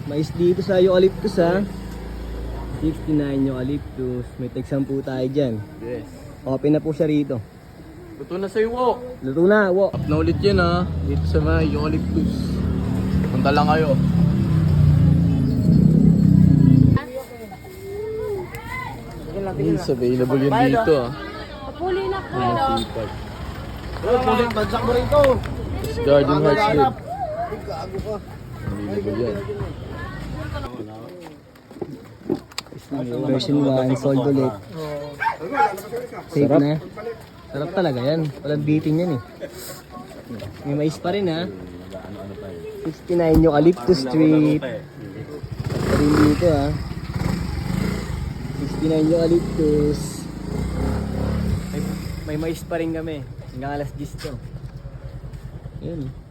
Mais dito sa eucalyptus ha. 69 eucalyptus. May tag 10 tayo dyan. Yes. Open na po siya rito. Luto na sa'yo, wo. Luto na, wo. Up na ulit yan, ha. Dito sa mga eucalyptus. Punta lang kayo. Yes, available yun dito, ha. Puli na po. Ang sipag. Pulit, bagsak mo rito. Tapos Garden Hearts din. Available yan. Version 1, sold ulit. Safe na. Sarap talaga yan. Walang beating yan eh. May mais pa rin ha. 69 eucalyptus strip. Pa rin dito ha. 69 eucalyptus. May mais pa rin kami. Hanggang alas 10 to. Yan.